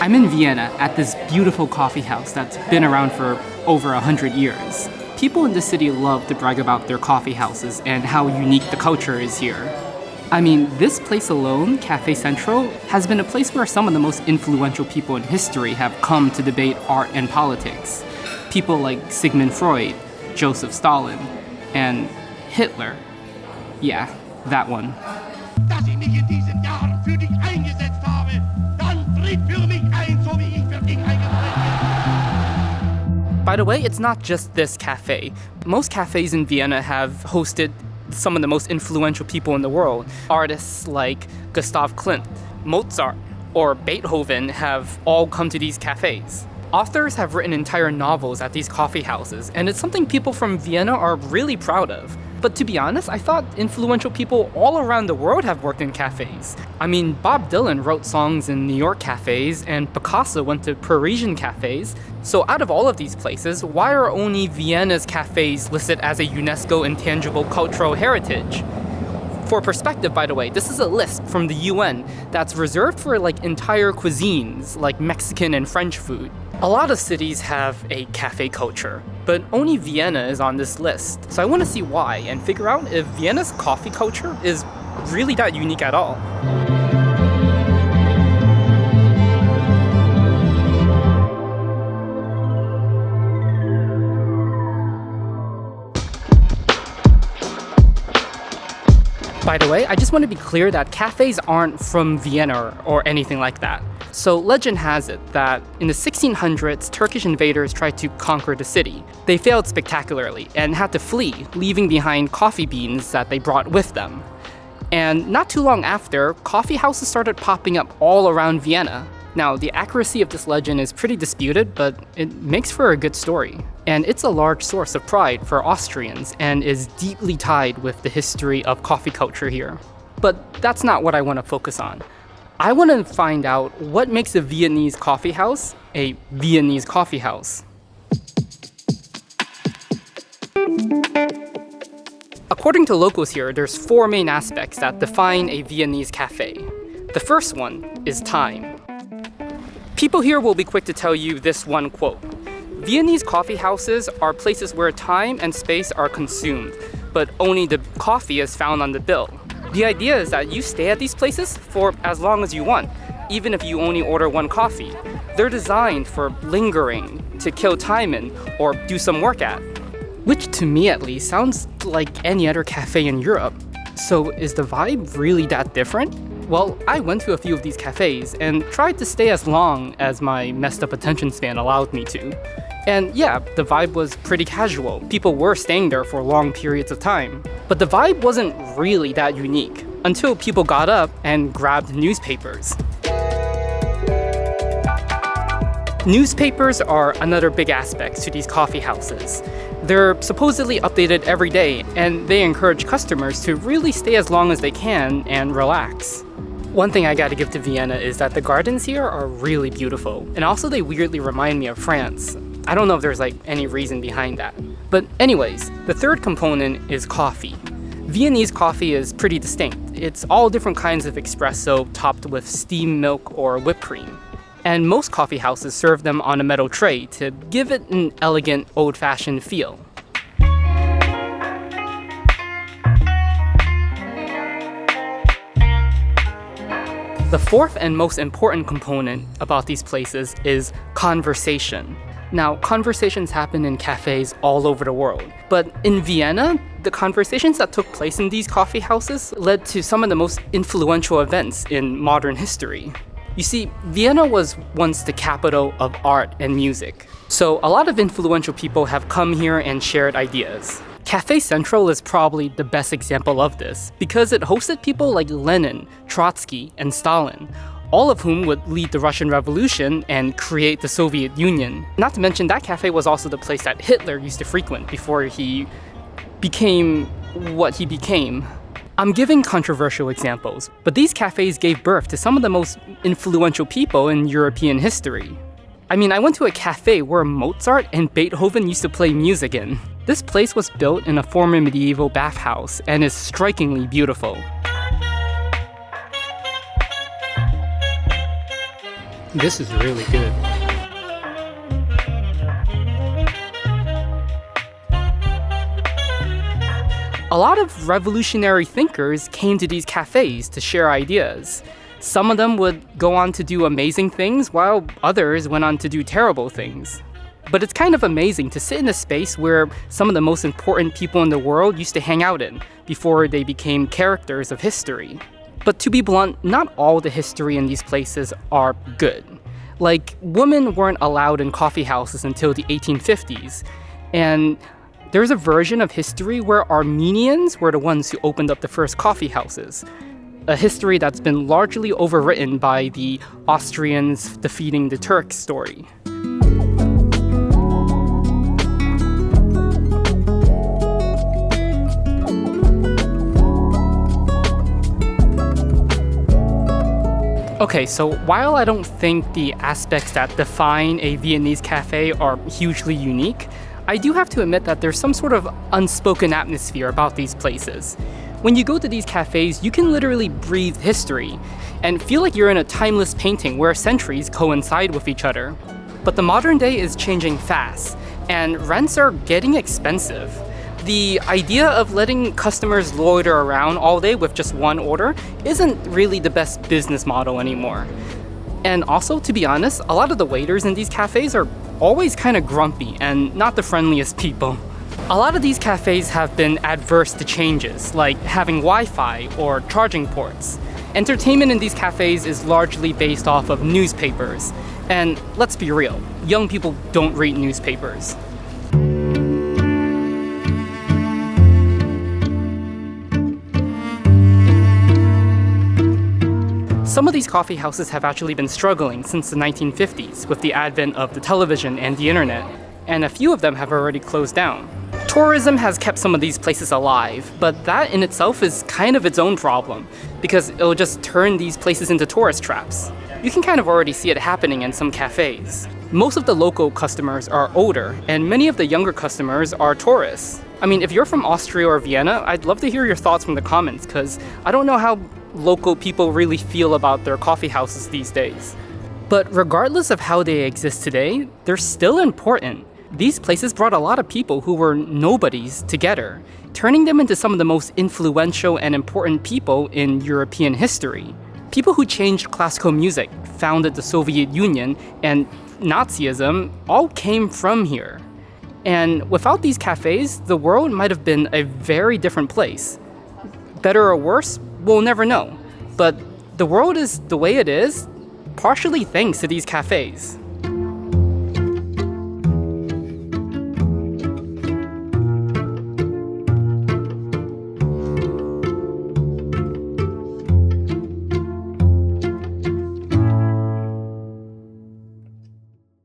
I'm in Vienna at this beautiful coffee house that's been around for over 100 years. People in the city love to brag about their coffee houses and how unique the culture is here. I mean, this place alone, Café Central, has been a place where some of the most influential people in history have come to debate art and politics. People like Sigmund Freud, Joseph Stalin, and Hitler. Yeah, that one. Dass ich mich in diesen Jahren für dich eingesetzt habe, dann tritt für mich ein, so wie ich für dich eingetreten bin. By the way, it's not just this cafe. Most cafes in Vienna have hosted some of the most influential people in the world. Artists like Gustav Klimt, Mozart, or Beethoven have all come to these cafes. Authors have written entire novels at these coffee houses, and it's something people from Vienna are really proud of. But to be honest, I thought influential people all around the world have worked in cafes. I mean, Bob Dylan wrote songs in New York cafes, and Picasso went to Parisian cafes. So out of all of these places, why are only Vienna's cafes listed as a UNESCO Intangible Cultural Heritage? For perspective, by the way, this is a list from the UN that's reserved for entire cuisines, like Mexican and French food. A lot of cities have a cafe culture, but only Vienna is on this list. So I want to see why and figure out if Vienna's coffee culture is really that unique at all. By the way, I just want to be clear that cafes aren't from Vienna or anything like that. So legend has it that in the 1600s, Turkish invaders tried to conquer the city. They failed spectacularly and had to flee, leaving behind coffee beans that they brought with them. And not too long after, coffee houses started popping up all around Vienna. Now, the accuracy of this legend is pretty disputed, but it makes for a good story. And it's a large source of pride for Austrians and is deeply tied with the history of coffee culture here. But that's not what I want to focus on. I want to find out what makes a Viennese coffee house a Viennese coffee house. According to locals here, there's 4 main aspects that define a Viennese cafe. The first one is time. People here will be quick to tell you this one quote. Viennese coffee houses are places where time and space are consumed, but only the coffee is found on the bill. The idea is that you stay at these places for as long as you want, even if you only order one coffee. They're designed for lingering, to kill time in, or do some work at. Which to me at least sounds like any other cafe in Europe. So is the vibe really that different? Well, I went to a few of these cafes and tried to stay as long as my messed up attention span allowed me to. And yeah, the vibe was pretty casual. People were staying there for long periods of time. But the vibe wasn't really that unique until people got up and grabbed newspapers. Newspapers are another big aspect to these coffee houses. They're supposedly updated every day, and they encourage customers to really stay as long as they can and relax. One thing I gotta give to Vienna is that the gardens here are really beautiful, and also they weirdly remind me of France. I don't know if there's any reason behind that. But anyways, the third component is coffee. Viennese coffee is pretty distinct. It's all different kinds of espresso topped with steamed milk or whipped cream. And most coffee houses serve them on a metal tray to give it an elegant, old-fashioned feel. The fourth and most important component about these places is conversation. Now, conversations happen in cafes all over the world, but in Vienna, the conversations that took place in these coffee houses led to some of the most influential events in modern history. You see, Vienna was once the capital of art and music, so a lot of influential people have come here and shared ideas. Café Central is probably the best example of this, because it hosted people like Lenin, Trotsky, and Stalin, all of whom would lead the Russian Revolution and create the Soviet Union. Not to mention that cafe was also the place that Hitler used to frequent before he became what he became. I'm giving controversial examples, but these cafes gave birth to some of the most influential people in European history. I mean, I went to a cafe where Mozart and Beethoven used to play music in. This place was built in a former medieval bathhouse and is strikingly beautiful. This is really good. A lot of revolutionary thinkers came to these cafes to share ideas. Some of them would go on to do amazing things, while others went on to do terrible things. But it's kind of amazing to sit in a space where some of the most important people in the world used to hang out in before they became characters of history. But to be blunt, not all the history in these places are good. Like, women weren't allowed in coffee houses until the 1850s, and there's a version of history where Armenians were the ones who opened up the first coffee houses. A history that's been largely overwritten by the Austrians defeating the Turks story. Okay, so while I don't think the aspects that define a Viennese cafe are hugely unique, I do have to admit that there's some sort of unspoken atmosphere about these places. When you go to these cafes, you can literally breathe history and feel like you're in a timeless painting where centuries coincide with each other. But the modern day is changing fast, and rents are getting expensive. The idea of letting customers loiter around all day with just one order isn't really the best business model anymore. And also, to be honest, a lot of the waiters in these cafes are always kind of grumpy and not the friendliest people. A lot of these cafes have been adverse to changes, like having Wi-Fi or charging ports. Entertainment in these cafes is largely based off of newspapers. And let's be real, young people don't read newspapers. Some of these coffee houses have actually been struggling since the 1950s with the advent of the television and the internet, and a few of them have already closed down. Tourism has kept some of these places alive, but that in itself is kind of its own problem, because it'll just turn these places into tourist traps. You can kind of already see it happening in some cafes. Most of the local customers are older, and many of the younger customers are tourists. I mean, if you're from Austria or Vienna, I'd love to hear your thoughts from the comments, because I don't know how local people really feel about their coffee houses these days. But regardless of how they exist today, they're still important. These places brought a lot of people who were nobodies together, turning them into some of the most influential and important people in European history. People who changed classical music, founded the Soviet Union, and Nazism all came from here. And without these cafes, the world might have been a very different place. Better or worse, we'll never know. But the world is the way it is, partially thanks to these cafes.